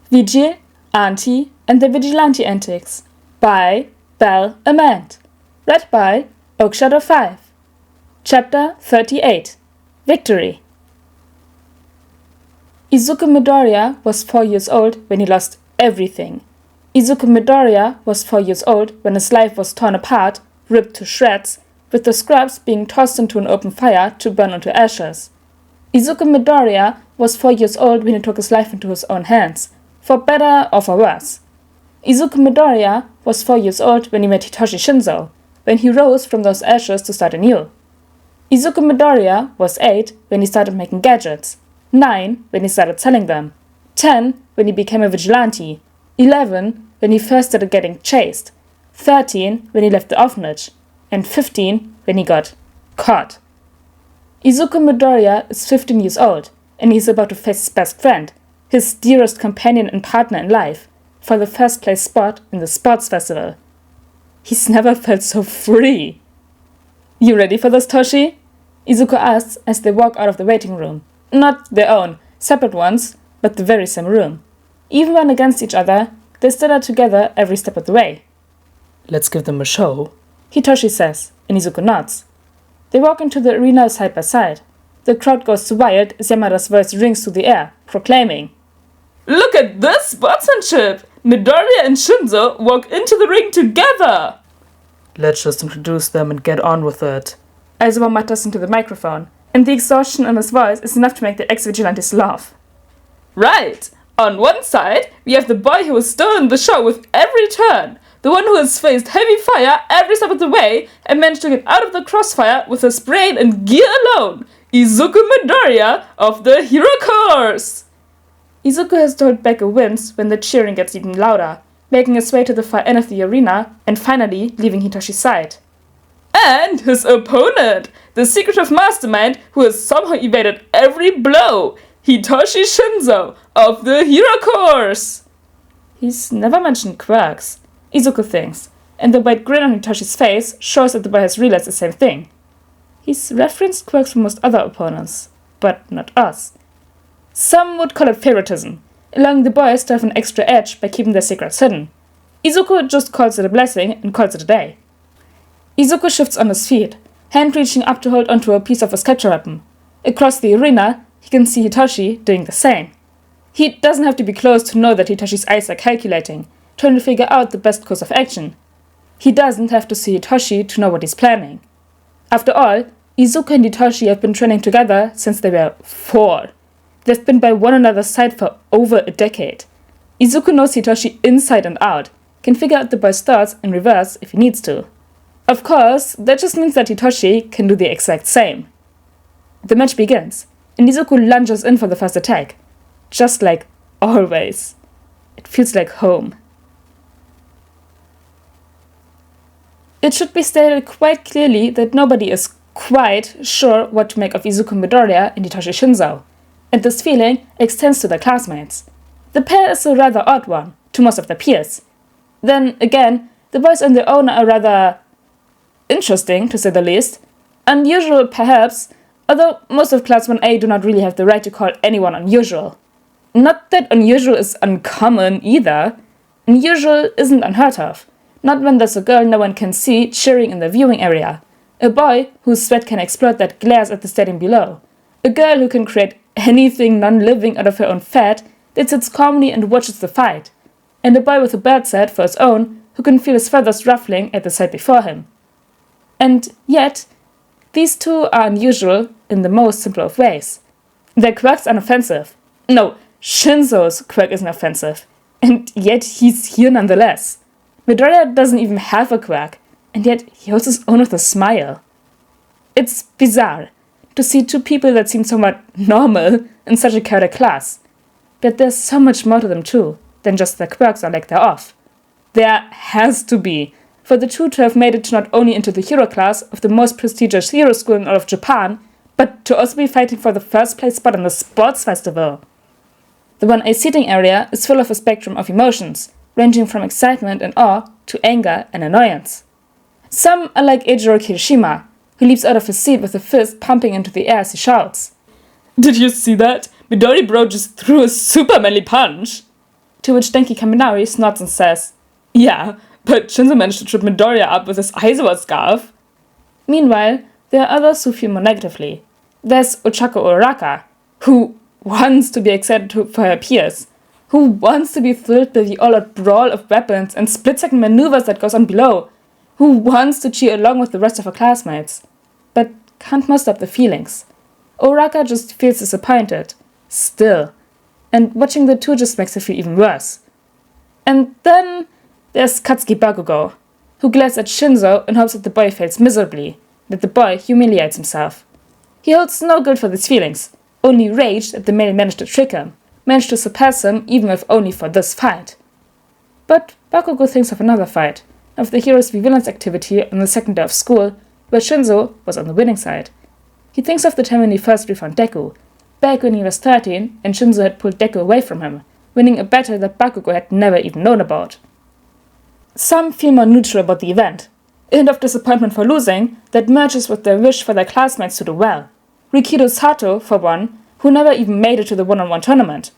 Vigil, Ante, and the Vigilante Antics by BelleAmant. Read by Oakshadow5. Chapter 38. Victory. Izuku Midoriya was 4 years old when he lost everything. Izuku Midoriya was 4 years old when his life was torn apart, ripped to shreds, with the scraps being tossed into an open fire to burn into ashes. Izuku Midoriya was 4 years old when he took his life into his own hands, for better or for worse. Izuku Midoriya was 4 years old when he met Hitoshi Shinzo, when he rose from those ashes to start anew. Izuku Midoriya was 8 when he started making gadgets, 9 when he started selling them, 10 when he became a vigilante, 11 when he first started getting chased, 13 when he left the orphanage, and 15 when he got caught. Izuku Midoriya is 15 years old, and he is about to face his best friend, his dearest companion and partner in life, for the first place spot in the sports festival. He's never felt so free. "You ready for this, Toshi?" Izuku asks as they walk out of the waiting room. Not their own, separate ones, but the very same room. Even when against each other, they still are together every step of the way. "Let's give them a show," Hitoshi says, and Izuku nods. They walk into the arena side by side. The crowd goes wild as Yamada's voice rings through the air, proclaiming, "Look at this sportsmanship! Midoriya and Shinzo walk into the ring together!" "Let's just introduce them and get on with it," Aizawa mutters into the microphone, and the exhaustion in his voice is enough to make the ex-vigilantes laugh. "Right! On one side, we have the boy who has stolen the show with every turn, the one who has faced heavy fire every step of the way and managed to get out of the crossfire with his brain and gear alone, Izuku Midoriya of the Hero Course!" Izuku has to hold back a wince when the cheering gets even louder, making his way to the far end of the arena and finally leaving Hitoshi's side. And his opponent, the secretive mastermind who has somehow evaded every blow, Hitoshi Shinzo of the Hero Course! He's never mentioned quirks, Izuku thinks, and the white grin on Hitoshi's face shows that the boy has realized the same thing. He's referenced quirks for most other opponents, but not us. Some would call it favoritism, allowing the boys to have an extra edge by keeping their secrets hidden. Izuku just calls it a blessing and calls it a day. Izuku shifts on his feet, hand reaching up to hold onto a piece of his capture weapon. Across the arena, he can see Hitoshi doing the same. He doesn't have to be close to know that Hitoshi's eyes are calculating, trying to figure out the best course of action. He doesn't have to see Hitoshi to know what he's planning. After all, Izuku and Hitoshi have been training together since they were 4. They've been by one another's side for over a decade. Izuku knows Hitoshi inside and out, can figure out the boy's thoughts in reverse if he needs to. Of course, that just means that Hitoshi can do the exact same. The match begins, and Izuku lunges in for the first attack. Just like always. It feels like home. It should be stated quite clearly that nobody is quite sure what to make of Izuku Midoriya and Hitoshi Shinzo, and this feeling extends to their classmates. The pair is a rather odd one to most of their peers. Then again, the boys on their own are rather interesting, to say the least. Unusual, perhaps, although most of Class 1A do not really have the right to call anyone unusual. Not that unusual is uncommon, either. Unusual isn't unheard of. Not when there's a girl no one can see cheering in the viewing area. A boy whose sweat can explode that glares at the stadium below. A girl who can create anything non-living out of her own fat that sits calmly and watches the fight. And a boy with a bird set for his own who can feel his feathers ruffling at the sight before him. And yet, these two are unusual in the most simple of ways. Their quirks are offensive. No, Shinzo's quirk isn't offensive. And yet he's here nonetheless. Midoriya doesn't even have a quirk, and yet he holds his own with a smile. It's bizarre to see two people that seem somewhat normal in such a chaotic class. But there's so much more to them too, than just their quirks or like they're off. There has to be, for the two to have made it not only into the hero class of the most prestigious hero school in all of Japan, but to also be fighting for the first place spot in the sports festival. The 1A seating area is full of a spectrum of emotions, ranging from excitement and awe to anger and annoyance. Some are like Eijiro Kirishima, who leaps out of his seat with a fist pumping into the air as he shouts, "Did you see that? Midori bro just threw a super manly punch!" To which Denki Kaminari snods and says, "Yeah, but Shinzo managed to trip Midoriya up with his Aizawa scarf." Meanwhile, there are others who feel more negatively. There's Ochako Uraraka, who wants to be excited for her peers, who wants to be thrilled by the all-out brawl of weapons and split-second maneuvers that goes on below, who wants to cheer along with the rest of her classmates, but can't muster up the feelings. Uraraka just feels disappointed, still, and watching the two just makes her feel even worse. And then there's Katsuki Bakugo, who glares at Shinzo in hopes that the boy fails miserably, that the boy humiliates himself. He holds no guilt for these feelings, only rage that the male managed to trick him, managed to surpass him even if only for this fight. But Bakugo thinks of another fight, of the hero's vigilance activity on the second day of school, where Shinzo was on the winning side. He thinks of the time when he first refound Deku, back when he was 13 and Shinzo had pulled Deku away from him, winning a battle that Bakugo had never even known about. Some feel more neutral about the event, a hint of disappointment for losing that merges with their wish for their classmates to do well. Rikido Sato, for one, who never even made it to the one-on-one tournament.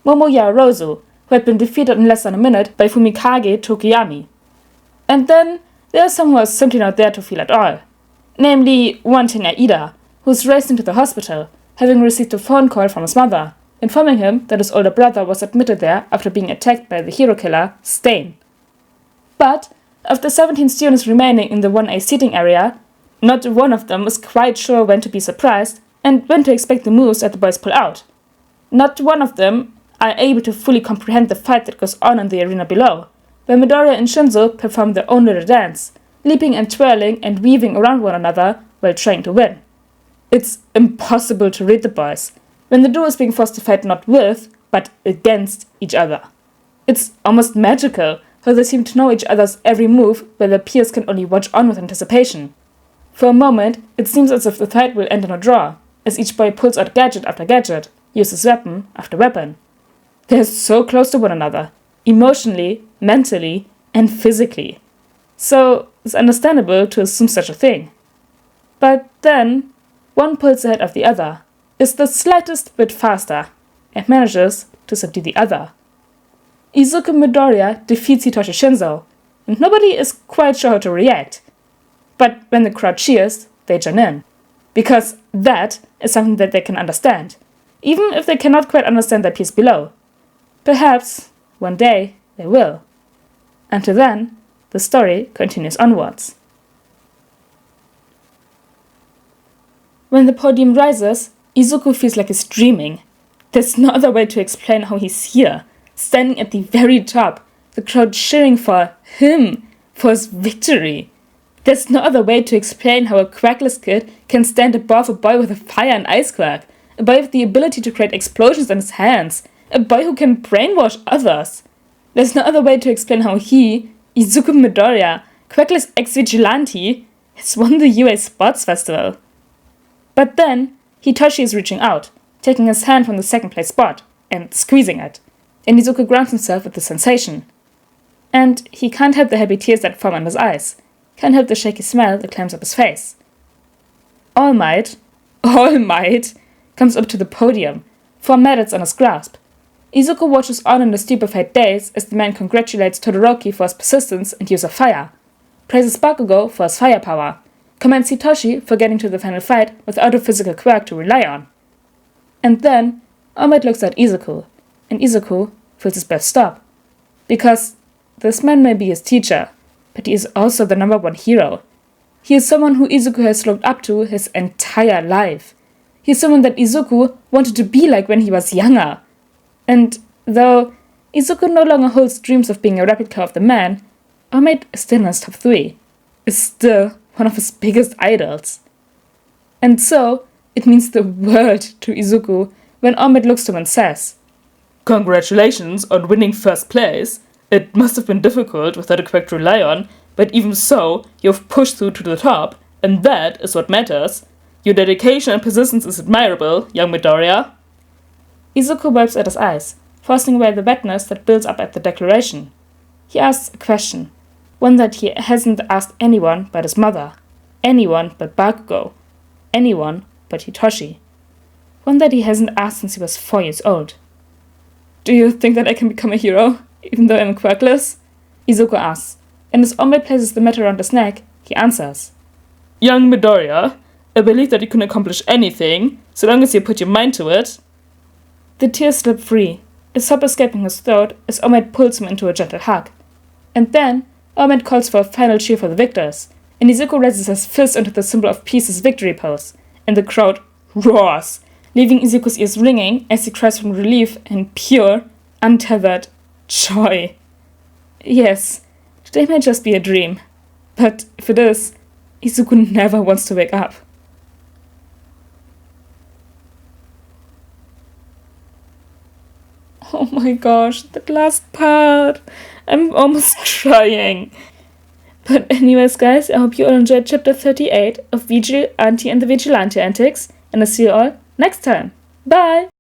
Momoya Arozu, who had been defeated in less than a minute by Fumikage Tokuyami. And then there are some who are simply not there to feel at all. Namely, one Tenya Ida, who's raced into the hospital, having received a phone call from his mother, informing him that his older brother was admitted there after being attacked by the hero killer, Stain. But of the 17 students remaining in the 1A seating area, not one of them is quite sure when to be surprised and when to expect the moves that the boys pull out. Not one of them are able to fully comprehend the fight that goes on in the arena below, where Midoriya and Shinzo perform their own little dance, leaping and twirling and weaving around one another while trying to win. It's impossible to read the boys, when the duo is being forced to fight not with, but against each other. It's almost magical how they seem to know each other's every move, while their peers can only watch on with anticipation. For a moment, it seems as if the fight will end in a draw, as each boy pulls out gadget after gadget, uses weapon after weapon. They're so close to one another, emotionally, mentally, and physically. So it's understandable to assume such a thing. But then, one pulls ahead of the other, is the slightest bit faster, and manages to subdue the other. Izuku Midoriya defeats Hitoshi Shinzo, and nobody is quite sure how to react. But when the crowd cheers, they join in. Because that is something that they can understand, even if they cannot quite understand their peers below. Perhaps, one day, they will. Until then, the story continues onwards. When the podium rises, Izuku feels like he's dreaming. There's no other way to explain how he's here, standing at the very top, the crowd cheering for him, for his victory. There's no other way to explain how a quackless kid can stand above a boy with a fire and ice quack, a boy with the ability to create explosions in his hands, a boy who can brainwash others. There's no other way to explain how he, Izuku Midoriya, quackless ex-vigilante, has won the UA Sports Festival. But then, Hitoshi is reaching out, taking his hand from the second place spot, and squeezing it, and Izuku grounds himself with the sensation. And he can't help the happy tears that form in his eyes, can't help the shaky smile that climbs up his face. All Might, comes up to the podium, 4 medals on his grasp. Izuku watches on in a stupefied daze as the man congratulates Todoroki for his persistence and use of fire, praises Bakugo for his firepower, commends Hitoshi for getting to the final fight without a physical quirk to rely on. And then, All Might looks at Izuku, and Izuku feels his breath stop. Because this man may be his teacher, but he is also the number 1 hero. He is someone who Izuku has looked up to his entire life. He is someone that Izuku wanted to be like when he was younger. And though Izuku no longer holds dreams of being a replica of the man, All Might is still in his top 3, is still one of his biggest idols. And so, it means the world to Izuku when All Might looks to him and says, "Congratulations on winning first place. It must have been difficult without a quirk to rely on, but even so, you've pushed through to the top, and that is what matters. Your dedication and persistence is admirable, young Midoriya." Izuku wipes at his eyes, forcing away the wetness that builds up at the declaration. He asks a question, one that he hasn't asked anyone but his mother, anyone but Bakugo, anyone but Hitoshi, one that he hasn't asked since he was 4 years old. Do you think that I can become a hero, even though I'm quirkless? Izuku asks, and as Omid places the mat around his neck, he answers. Young Midoriya, I believe that you can accomplish anything, so long as you put your mind to it. The tears slip free, a sob escaping his throat as Omid pulls him into a gentle hug. And then, Omid calls for a final cheer for the victors, and Izuku raises his fist into the symbol of peace's victory pose, and the crowd roars, leaving Izuku's ears ringing as he cries from relief and pure, untethered joy. Yes, today may just be a dream, but if it is, Izuku never wants to wake up. Oh my gosh, that last part. I'm almost crying. But anyways, guys, I hope you all enjoyed chapter 38 of Vigil, Ante and the Vigilante Antics, and I'll see you all next time. Bye!